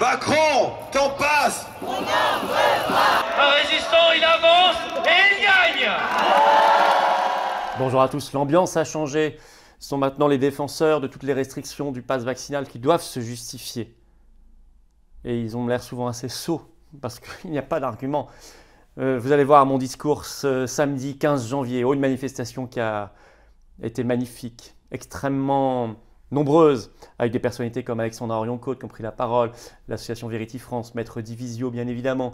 Macron, t'en passes! Un résistant, il avance et il gagne! Bonjour à tous, l'ambiance a changé. Ce sont maintenant les défenseurs de toutes les restrictions du pass vaccinal qui doivent se justifier. Et ils ont l'air souvent assez sots, parce qu'il n'y a pas d'argument. Vous allez voir mon discours ce samedi 15 janvier, une manifestation qui a été magnifique, extrêmement nombreuse, avec des personnalités comme Alexandra Orion-Côte qui ont pris la parole, l'association Vérity France, Maître Divisio bien évidemment,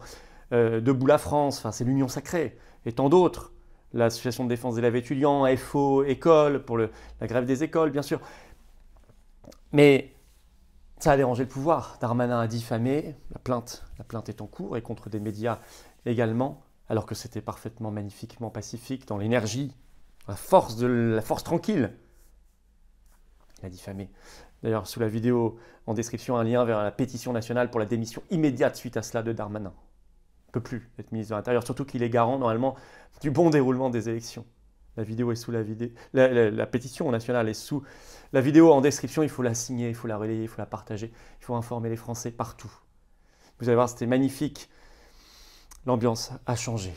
Debout la France, enfin c'est l'Union Sacrée, et tant d'autres. L'association de défense des élèves étudiants, FO, École, pour la grève des écoles, bien sûr. Mais ça a dérangé le pouvoir. Darmanin a diffamé, la plainte est en cours, et contre des médias également, alors que c'était parfaitement, magnifiquement pacifique, dans l'énergie, la force tranquille. Il a diffamé. D'ailleurs, sous la vidéo en description, un lien vers la pétition nationale pour la démission immédiate suite à cela de Darmanin. Il ne peut plus être ministre de l'Intérieur, surtout qu'il est garant normalement du bon déroulement des élections. La vidéo est sous la vidéo. La pétition nationale est sous la vidéo en description. Il faut la signer, il faut la relayer, il faut la partager. Il faut informer les Français partout. Vous allez voir, c'était magnifique. L'ambiance a changé.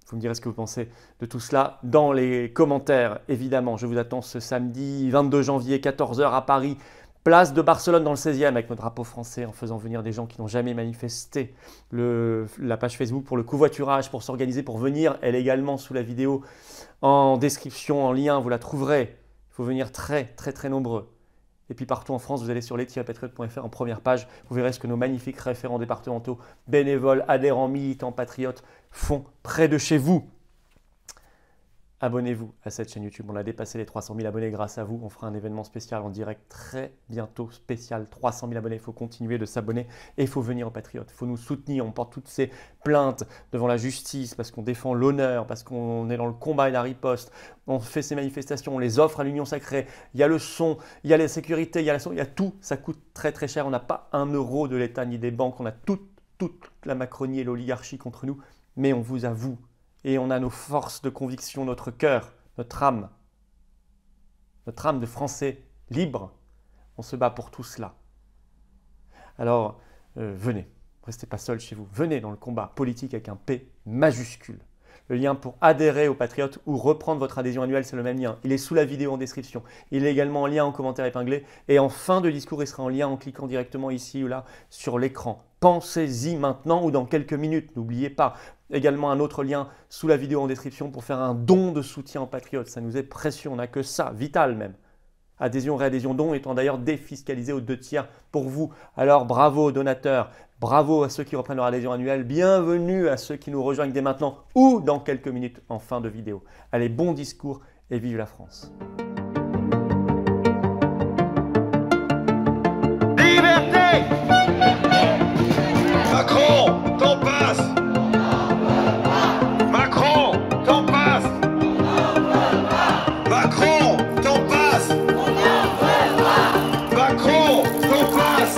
Vous me direz ce que vous pensez de tout cela dans les commentaires, évidemment. Je vous attends ce samedi 22 janvier, 14 h à Paris. Place de Barcelone dans le 16e avec notre drapeau français en faisant venir des gens qui n'ont jamais manifesté. La page Facebook pour le covoiturage, pour s'organiser, pour venir, elle est également sous la vidéo en description, en lien, vous la trouverez. Il faut venir très nombreux. Et puis partout en France, vous allez sur les-patriotes.fr en première page, vous verrez ce que nos magnifiques référents départementaux, bénévoles, adhérents, militants, patriotes font près de chez vous. Abonnez-vous à cette chaîne YouTube, on a dépassé les 300 000 abonnés grâce à vous. On fera un événement spécial en direct très bientôt, spécial, 300 000 abonnés. Il faut continuer de s'abonner et il faut venir aux Patriotes. Il faut nous soutenir, on porte toutes ces plaintes devant la justice parce qu'on défend l'honneur, parce qu'on est dans le combat et la riposte. On fait ces manifestations, on les offre à l'Union Sacrée. Il y a le son, il y a la sécurité, il y a tout. Ça coûte très cher. On n'a pas un euro de l'État ni des banques. On a toute la Macronie et l'oligarchie contre nous. Mais on vous avoue. Et on a nos forces de conviction, notre cœur, notre âme de Français libres. On se bat pour tout cela. Alors, venez, restez pas seuls chez vous. Venez dans le combat politique avec un P majuscule. Le lien pour adhérer aux Patriotes ou reprendre votre adhésion annuelle, c'est le même lien. Il est sous la vidéo en description. Il est également en lien en commentaire épinglé. Et en fin de discours, il sera en lien en cliquant directement ici ou là sur l'écran. Pensez-y maintenant ou dans quelques minutes. N'oubliez pas. Également un autre lien sous la vidéo en description pour faire un don de soutien aux Patriotes. Ça nous est précieux, on n'a que ça, vital même. Adhésion, réadhésion, don étant d'ailleurs défiscalisé aux 2/3 pour vous. Alors bravo aux donateurs, bravo à ceux qui reprennent leur adhésion annuelle, bienvenue à ceux qui nous rejoignent dès maintenant ou dans quelques minutes en fin de vidéo. Allez, bon discours et vive la France. Liberté! Macron, t'en passes! Macron, t'en passes! Macron, t'en passes! Macron, t'en passes!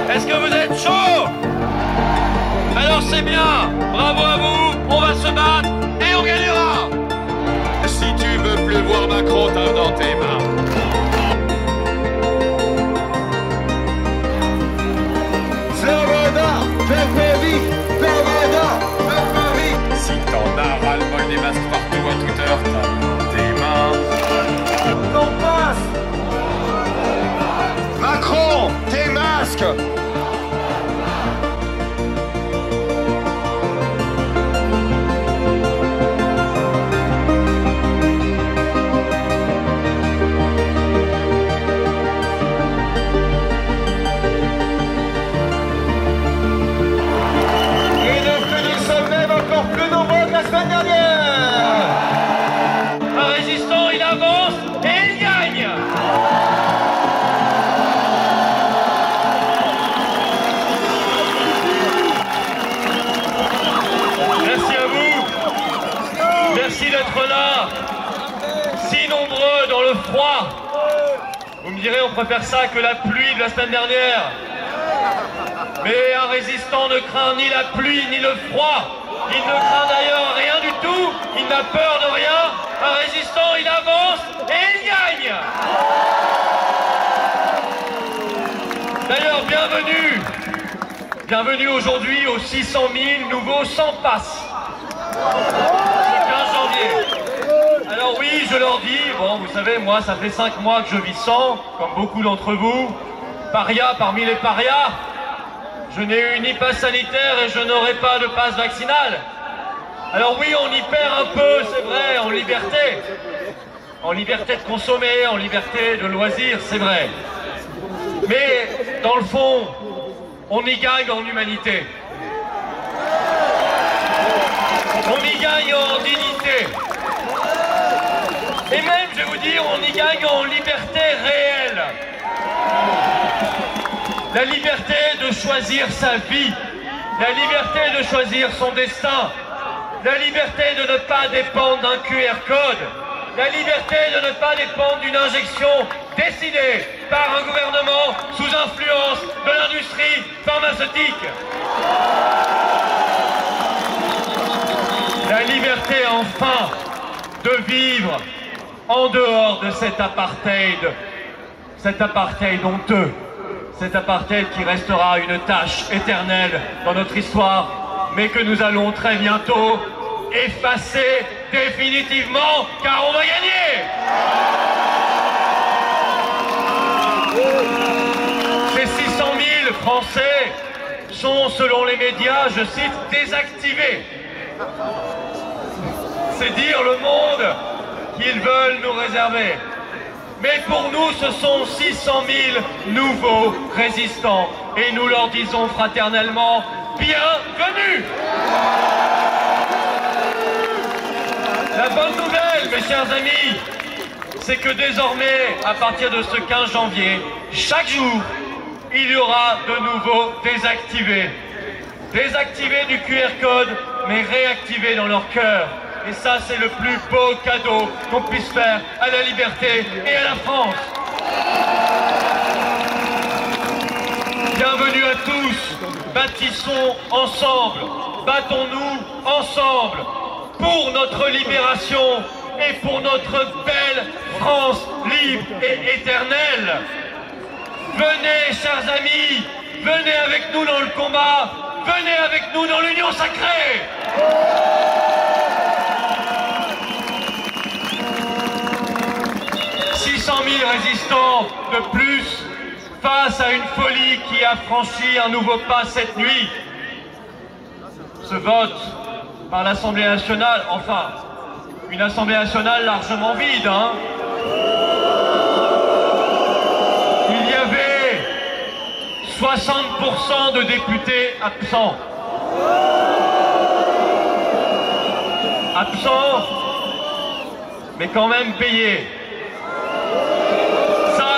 Est-ce que vous êtes chaud? Alors c'est bien, bravo à vous, on va se battre et on gagnera! Si tu veux plus voir Macron, t'as dans tes mains. Si t'en as ras-le-bol des masques partout à toute heure, t'as dans tes mains. T'en passes! Macron, tes masques! Un résistant, il avance et il gagne! Merci à vous. Merci d'être là. Si nombreux dans le froid. Vous me direz, on préfère ça que la pluie de la semaine dernière. Mais un résistant ne craint ni la pluie ni le froid. Il ne craint d'ailleurs rien du tout. Il n'a peur de rien. Un résistant, il avance et il gagne. D'ailleurs, bienvenue aujourd'hui aux 600 000 nouveaux sans passe. Ce 15 janvier. Alors oui, je leur dis, bon, vous savez, moi, ça fait 5 mois que je vis sans, comme beaucoup d'entre vous. Paria parmi les parias. Je n'ai eu ni passe sanitaire et je n'aurai pas de passe vaccinal. Alors oui, on y perd un peu, c'est vrai, en liberté. En liberté de consommer, en liberté de loisir, c'est vrai. Mais, dans le fond, on y gagne en humanité. On y gagne en dignité. Et même, je vais vous dire, on y gagne en liberté réelle. La liberté de choisir sa vie. La liberté de choisir son destin. La liberté de ne pas dépendre d'un QR code. La liberté de ne pas dépendre d'une injection décidée par un gouvernement sous influence de l'industrie pharmaceutique. La liberté, enfin, de vivre en dehors de cet apartheid honteux, cet apartheid qui restera une tâche éternelle dans notre histoire, mais que nous allons très bientôt effacer définitivement, car on va gagner. Ces 600 000 Français sont, selon les médias, je cite, désactivés. C'est dire le monde qu'ils veulent nous réserver. Mais pour nous, ce sont 600 000 nouveaux résistants. Et nous leur disons fraternellement, bienvenue! La bonne nouvelle, mes chers amis, c'est que désormais, à partir de ce 15 janvier, chaque jour, il y aura de nouveaux désactivés. Désactivés du QR code, mais réactivés dans leur cœur. Et ça, c'est le plus beau cadeau qu'on puisse faire à la liberté et à la France. Bienvenue à tous. Bâtissons ensemble. Battons-nous ensemble pour notre libération et pour notre belle France libre et éternelle. Venez, chers amis, venez avec nous dans le combat, venez avec nous dans l'union sacrée. Résistants de plus face à une folie qui a franchi un nouveau pas cette nuit. Ce vote par l'Assemblée nationale, enfin, une Assemblée nationale largement vide, hein. Il y avait 60% de députés absents. Absents, mais quand même payés.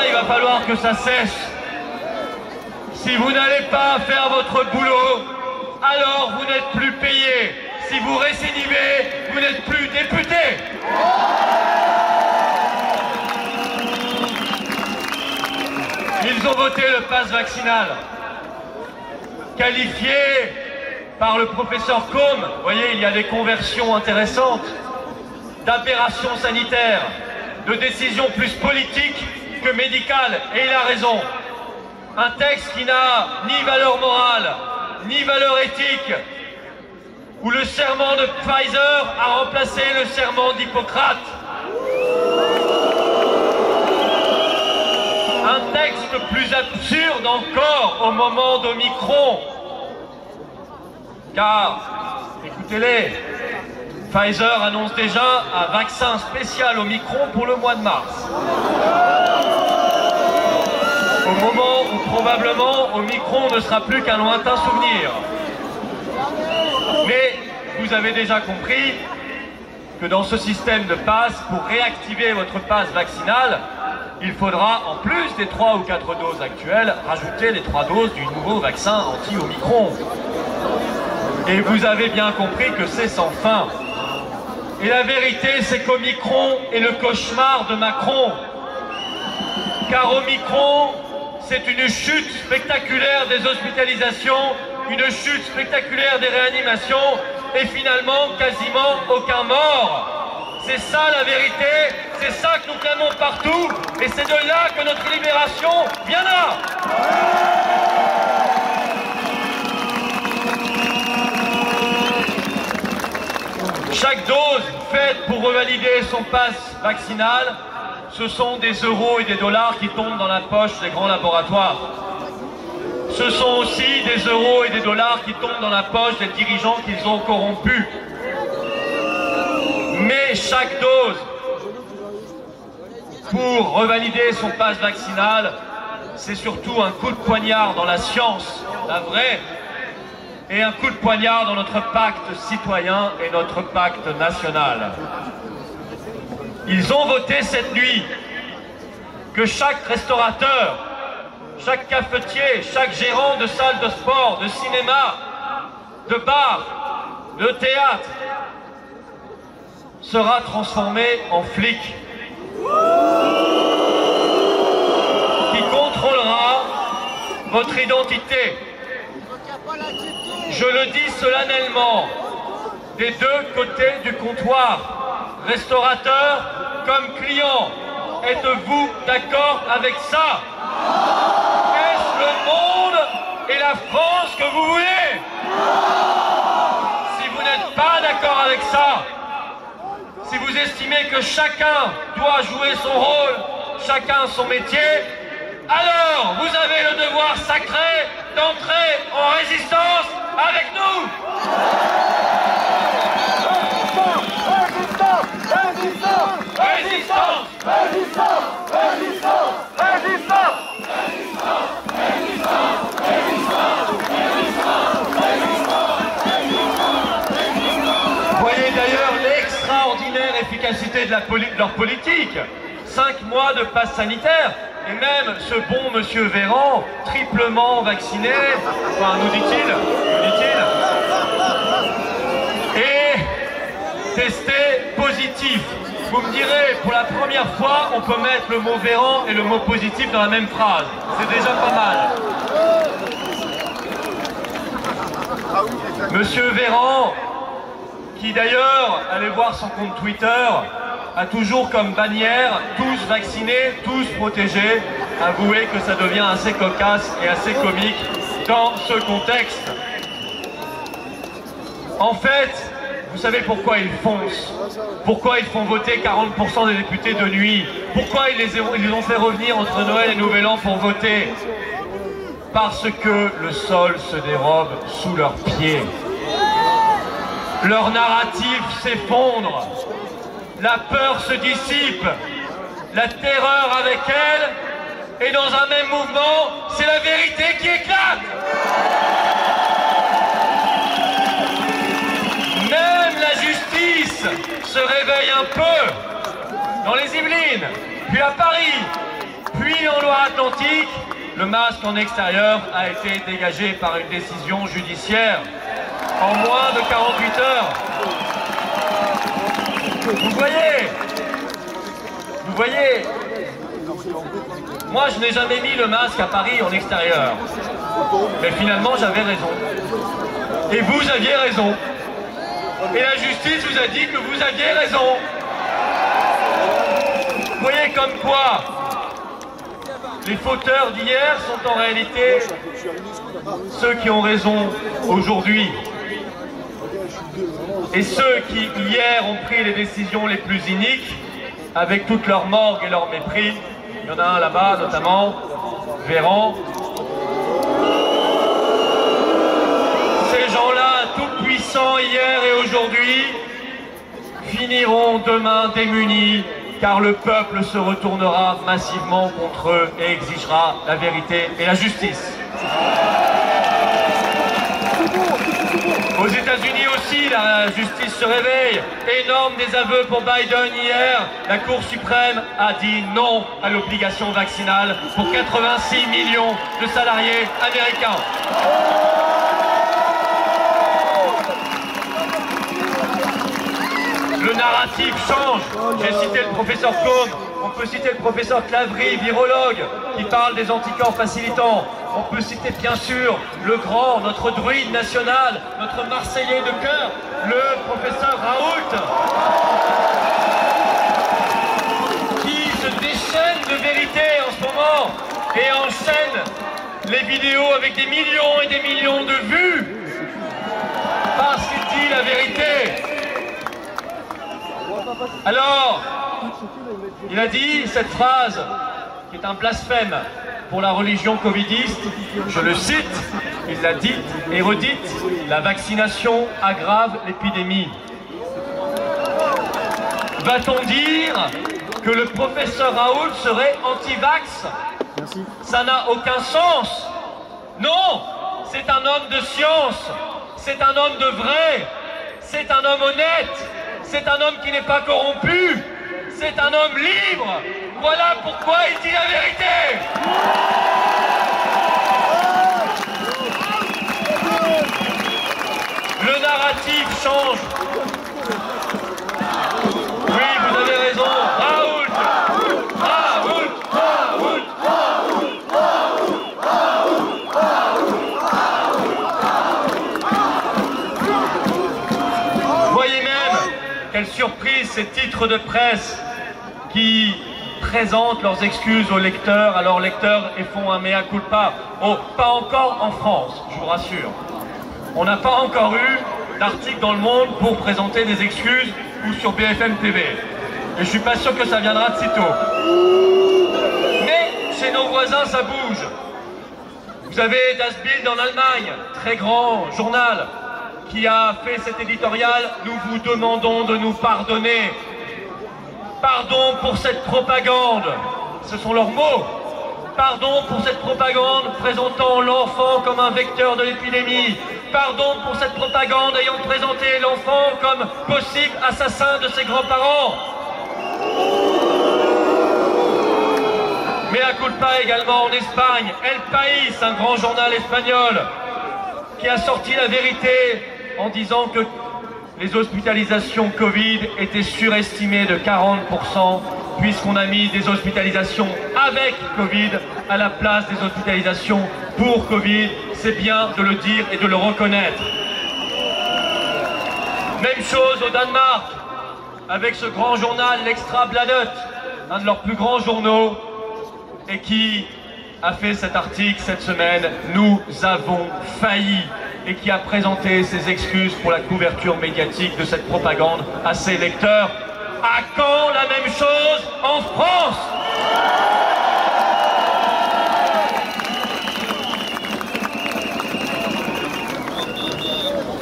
Il va falloir que ça cesse. Si vous n'allez pas faire votre boulot, alors vous n'êtes plus payé. Si vous récidivez, vous n'êtes plus député. Ils ont voté le pass vaccinal, qualifié par le professeur Combe. Vous voyez, il y a des conversions intéressantes, d'aberration sanitaire, de décisions plus politiques que médicale, et il a raison. Un texte qui n'a ni valeur morale, ni valeur éthique, où le serment de Pfizer a remplacé le serment d'Hippocrate. Un texte plus absurde encore au moment d'Omicron. Car, écoutez-les, Pfizer annonce déjà un vaccin spécial Omicron pour le mois de mars. Au moment où probablement Omicron ne sera plus qu'un lointain souvenir. Mais vous avez déjà compris que dans ce système de passe, pour réactiver votre passe vaccinale, il faudra, en plus des 3 ou 4 doses actuelles, rajouter les 3 doses du nouveau vaccin anti-Omicron. Et vous avez bien compris que c'est sans fin. Et la vérité, c'est qu'Omicron est le cauchemar de Macron. Car Omicron, c'est une chute spectaculaire des hospitalisations, une chute spectaculaire des réanimations et finalement quasiment aucun mort. C'est ça la vérité, c'est ça que nous clamons partout et c'est de là que notre libération viendra. pour revalider son pass vaccinal, ce sont des euros et des dollars qui tombent dans la poche des grands laboratoires. Ce sont aussi des euros et des dollars qui tombent dans la poche des dirigeants qu'ils ont corrompus. Mais chaque dose, pour revalider son pass vaccinal, c'est surtout un coup de poignard dans la science, la vraie, et un coup de poignard dans notre pacte citoyen et notre pacte national. Ils ont voté cette nuit que chaque restaurateur, chaque cafetier, chaque gérant de salle de sport, de cinéma, de bar, de théâtre sera transformé en flic qui contrôlera votre identité. Je le dis solennellement, des deux côtés du comptoir, restaurateur comme client, êtes-vous d'accord avec ça? Est-ce le monde et la France que vous voulez? Si vous n'êtes pas d'accord avec ça, si vous estimez que chacun doit jouer son rôle, chacun son métier, alors vous avez le devoir sacré d'entrer en résistance avec nous. Résistance, résistance, résistance, résistance, résistance, résistance, résistance. Voyez d'ailleurs l'extraordinaire efficacité de leur politique. 5 mois de passe sanitaire. Et même ce bon monsieur Véran, triplement vacciné, enfin nous dit-il, et testé positif. Vous me direz, pour la première fois, on peut mettre le mot Véran et le mot positif dans la même phrase. C'est déjà pas mal. Monsieur Véran, qui d'ailleurs, allez voir son compte Twitter, a toujours comme bannière « tous vaccinés, tous protégés ». Avouez que ça devient assez cocasse et assez comique dans ce contexte. En fait, vous savez pourquoi ils foncent? Pourquoi ils font voter 40% des députés de nuit? Pourquoi ils les ont fait revenir entre Noël et Nouvel An pour voter? Parce que le sol se dérobe sous leurs pieds. Leur narratif s'effondre. La peur se dissipe, la terreur avec elle, et dans un même mouvement, c'est la vérité qui éclate. Même la justice se réveille un peu dans les Yvelines, puis à Paris, puis en Loire-Atlantique. Le masque en extérieur a été dégagé par une décision judiciaire en moins de 48 heures. Vous voyez, moi je n'ai jamais mis le masque à Paris en extérieur. Mais finalement j'avais raison. Et vous aviez raison. Et la justice vous a dit que vous aviez raison. Vous voyez comme quoi les fauteurs d'hier sont en réalité ceux qui ont raison aujourd'hui. Et ceux qui, hier, ont pris les décisions les plus iniques, avec toute leur morgue et leur mépris, il y en a un là-bas notamment, Véran. Ces gens-là, tout puissants hier et aujourd'hui, finiront demain démunis, car le peuple se retournera massivement contre eux et exigera la vérité et la justice. Aux États-Unis aussi, la justice se réveille. Énorme désaveu pour Biden hier. La Cour suprême a dit non à l'obligation vaccinale pour 86 millions de salariés américains. Le narratif change. J'ai cité le professeur Combe. On peut citer le professeur Clavry, virologue, qui parle des anticorps facilitants. On peut citer bien sûr le grand, notre druide national, notre Marseillais de cœur, le professeur Raoult, qui se déchaîne de vérité en ce moment et enchaîne les vidéos avec des millions et des millions de vues parce qu'il dit la vérité. Alors, il a dit cette phrase qui est un blasphème pour la religion covidiste, je le cite, il l'a dite et redite, la vaccination aggrave l'épidémie. Va-t-on dire que le professeur Raoult serait anti-vax? Ça n'a aucun sens. Non, c'est un homme de science, c'est un homme de vrai, c'est un homme honnête, c'est un homme qui n'est pas corrompu, c'est un homme libre. Voilà pourquoi il dit la vérité. Le narratif change. Oui, vous avez raison. Raoult, Raoult, Raoult, Raoult, Raoult, Raoult, Raoult. Voyez même, quelle surprise ces titres de presse qui présentent leurs excuses aux lecteurs, à leurs lecteurs et font un mea culpa. Oh, pas encore en France, je vous rassure. On n'a pas encore eu d'article dans Le Monde pour présenter des excuses ou sur BFM TV. Et je suis pas sûr que ça viendra de sitôt. Mais chez nos voisins, ça bouge. Vous avez Das Bild en Allemagne, très grand journal, qui a fait cet éditorial. Nous vous demandons de nous pardonner. Pardon pour cette propagande. Ce sont leurs mots. Pardon pour cette propagande présentant l'enfant comme un vecteur de l'épidémie. Pardon pour cette propagande ayant présenté l'enfant comme possible assassin de ses grands-parents. Mea culpa également en Espagne. El País, un grand journal espagnol, qui a sorti la vérité en disant que les hospitalisations Covid étaient surestimées de 40%, puisqu'on a mis des hospitalisations avec Covid à la place des hospitalisations pour Covid. C'est bien de le dire et de le reconnaître. Même chose au Danemark, avec ce grand journal, l'Extra Bladet, un de leurs plus grands journaux, et qui a fait cet article cette semaine, nous avons failli, et qui a présenté ses excuses pour la couverture médiatique de cette propagande à ses lecteurs. À quand la même chose en France?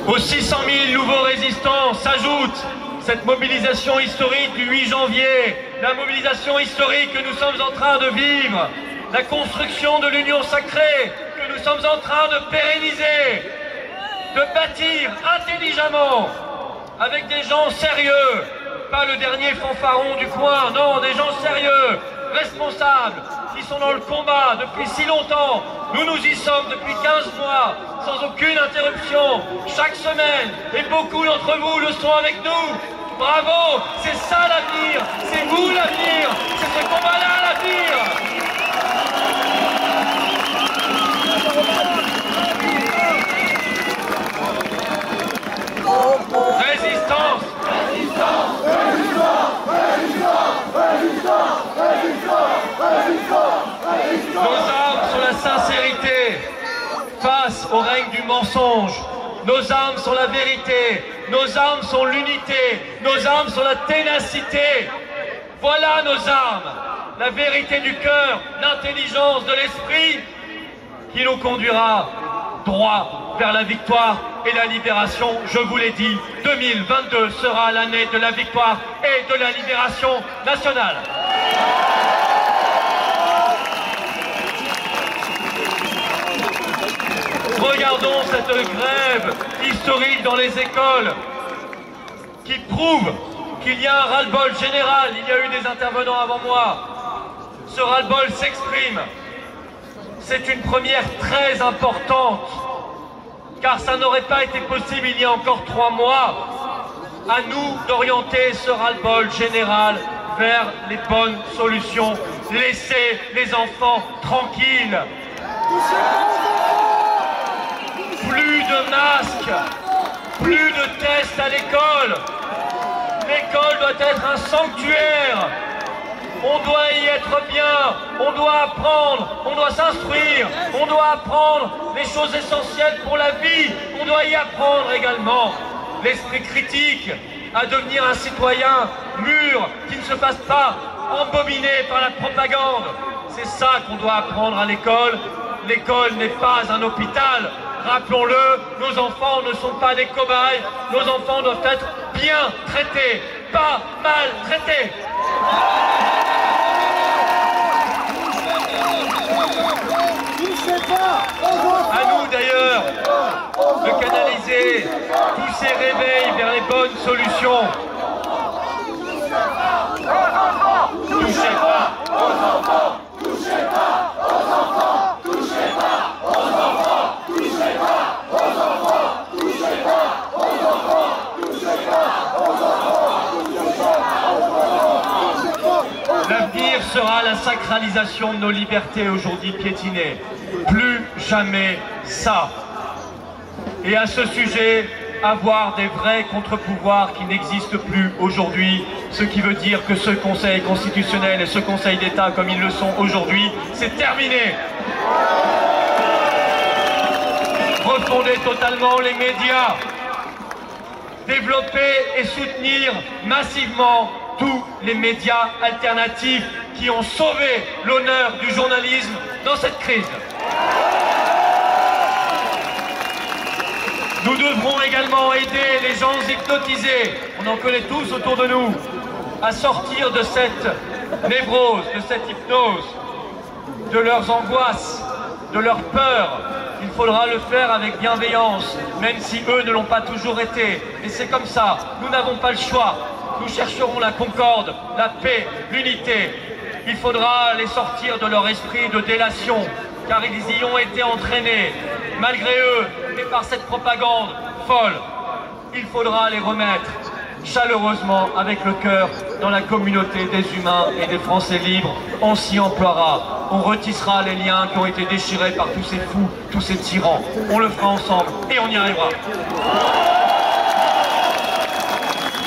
Aux 600 000 nouveaux résistants s'ajoute cette mobilisation historique du 8 janvier, la mobilisation historique que nous sommes en train de vivre, la construction de l'union sacrée que nous sommes en train de pérenniser, de bâtir intelligemment avec des gens sérieux, pas le dernier fanfaron du coin, non, des gens sérieux, responsables, qui sont dans le combat depuis si longtemps. Nous y sommes depuis 15 mois, sans aucune interruption, chaque semaine, et beaucoup d'entre vous le sont avec nous. Bravo, c'est ça l'avenir, c'est vous l'avenir, c'est ce combat-là l'avenir. Résistance. Résistance. Nos armes sont la sincérité face au règne du mensonge. Nos armes sont la vérité. Nos armes sont l'unité. Nos armes sont la ténacité. Voilà nos armes. La vérité du cœur, l'intelligence de l'esprit qui nous conduira droit vers la victoire et la libération. Je vous l'ai dit, 2022 sera l'année de la victoire et de la libération nationale. Regardons cette grève historique dans les écoles qui prouve qu'il y a un ras-le-bol général. Il y a eu des intervenants avant moi. Ce ras-le-bol s'exprime. C'est une première très importante, car ça n'aurait pas été possible il y a encore 3 mois. À nous d'orienter ce ras-le-bol général vers les bonnes solutions. Laissez les enfants tranquilles. Plus de masques, plus de tests à l'école. L'école doit être un sanctuaire. On doit y être bien, on doit apprendre, on doit s'instruire, on doit apprendre les choses essentielles pour la vie. On doit y apprendre également l'esprit critique, à devenir un citoyen mûrs, qui ne se fassent pas embobiner par la propagande. C'est ça qu'on doit apprendre à l'école. L'école n'est pas un hôpital. Rappelons-le, nos enfants ne sont pas des cobayes. Nos enfants doivent être bien traités, pas mal traités. À nous d'ailleurs de canaliser tous ces réveils vers les bonnes solutions. Touchez pas aux enfants, touchez pas aux enfants, touchez pas aux enfants, touchez pas aux enfants, touchez pas aux enfants, touchez pas aux enfants. L'avenir sera la sacralisation de nos libertés aujourd'hui piétinées. Plus jamais ça. Et à ce sujet, avoir des vrais contre-pouvoirs qui n'existent plus aujourd'hui, ce qui veut dire que ce Conseil constitutionnel et ce Conseil d'État comme ils le sont aujourd'hui, c'est terminé. Refonder totalement les médias, développer et soutenir massivement tous les médias alternatifs qui ont sauvé l'honneur du journalisme dans cette crise. Nous devrons également aider les gens hypnotisés, on en connaît tous autour de nous, à sortir de cette névrose, de cette hypnose, de leurs angoisses, de leurs peurs. Il faudra le faire avec bienveillance, même si eux ne l'ont pas toujours été. Et c'est comme ça, nous n'avons pas le choix. Nous chercherons la concorde, la paix, l'unité. Il faudra les sortir de leur esprit de délation, car ils y ont été entraînés, malgré eux, et par cette propagande folle. Il faudra les remettre chaleureusement, avec le cœur, dans la communauté des humains et des Français libres. On s'y emploiera, on retissera les liens qui ont été déchirés par tous ces fous, tous ces tyrans. On le fera ensemble et on y arrivera.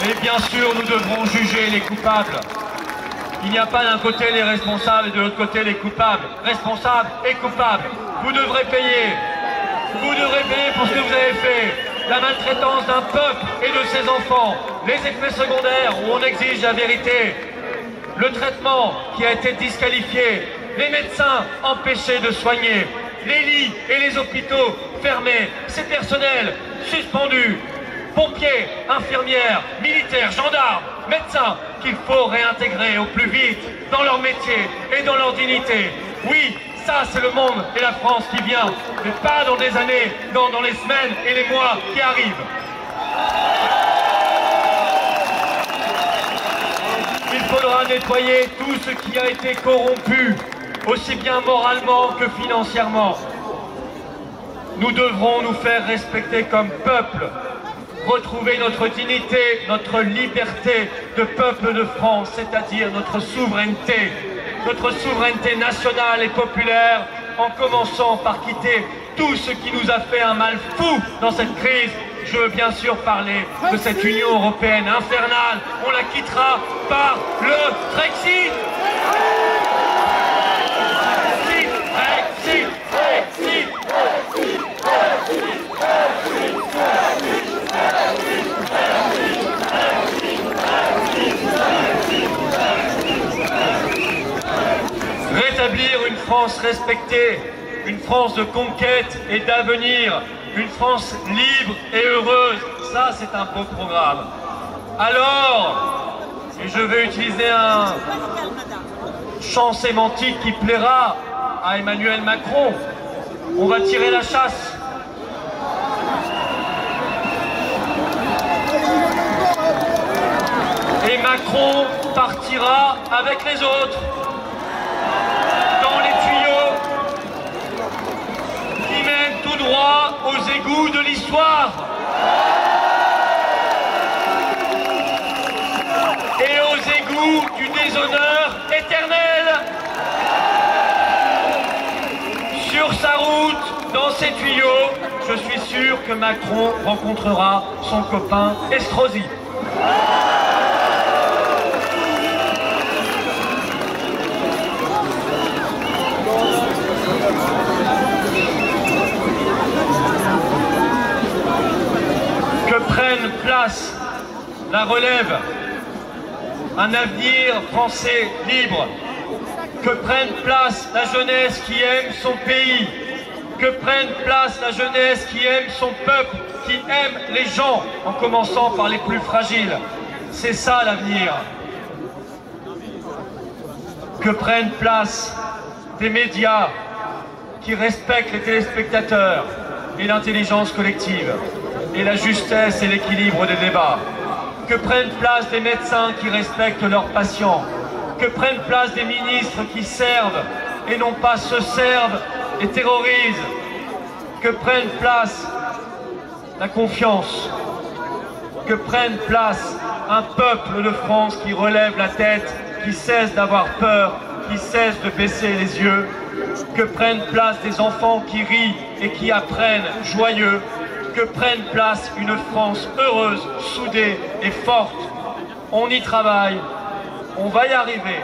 Et bien sûr, nous devrons juger les coupables. Il n'y a pas d'un côté les responsables et de l'autre côté les coupables. Responsables et coupables. Vous devrez payer. Vous devrez payer pour ce que vous avez fait. La maltraitance d'un peuple et de ses enfants. Les effets secondaires où on exige la vérité. Le traitement qui a été disqualifié. Les médecins empêchés de soigner. Les lits et les hôpitaux fermés. Ces personnels suspendus. Pompiers, infirmières, militaires, gendarmes, médecins, qu'il faut réintégrer au plus vite dans leur métier et dans leur dignité. Oui, ça c'est le monde et la France qui vient, mais pas dans des années, non, dans les semaines et les mois qui arrivent. Il faudra nettoyer tout ce qui a été corrompu, aussi bien moralement que financièrement. Nous devrons nous faire respecter comme peuple, retrouver notre dignité, notre liberté de peuple de France, c'est-à-dire notre souveraineté nationale et populaire, en commençant par quitter tout ce qui nous a fait un mal fou dans cette crise. Je veux bien sûr parler de cette Union européenne infernale. On la quittera par le Brexit. Brexit, Brexit, Brexit, Brexit, Brexit, rétablir une France respectée, une France de conquête et d'avenir, une France libre et heureuse, ça c'est un beau programme. Alors, et je vais utiliser un champ sémantique qui plaira à Emmanuel Macron, on va tirer la chasse. Et Macron partira avec les autres dans les tuyaux qui mènent tout droit aux égouts de l'histoire et aux égouts du déshonneur éternel. Sur sa route, dans ces tuyaux, je suis sûr que Macron rencontrera son copain Estrosi. Que prenne place la relève un avenir français libre. Que prenne place la jeunesse qui aime son pays. Que prenne place la jeunesse qui aime son peuple, qui aime les gens, en commençant par les plus fragiles. C'est ça l'avenir. Que prennent place des médias qui respectent les téléspectateurs et l'intelligence collective, et la justesse et l'équilibre des débats. Que prennent place des médecins qui respectent leurs patients. Que prennent place des ministres qui servent et non pas se servent et terrorisent. Que prenne place la confiance. Que prenne place un peuple de France qui relève la tête, qui cesse d'avoir peur, qui cesse de baisser les yeux. Que prennent place des enfants qui rient et qui apprennent joyeux. Que prenne place une France heureuse, soudée et forte. On y travaille, on va y arriver,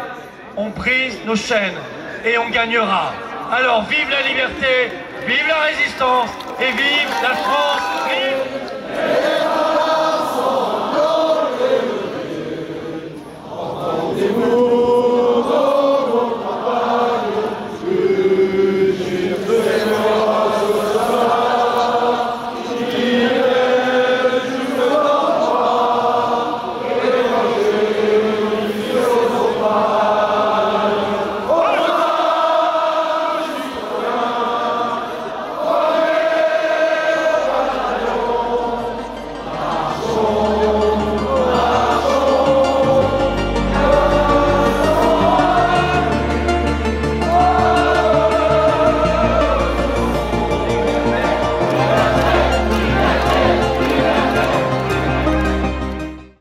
on brise nos chaînes et on gagnera. Alors vive la liberté, vive la résistance et vive la France libre!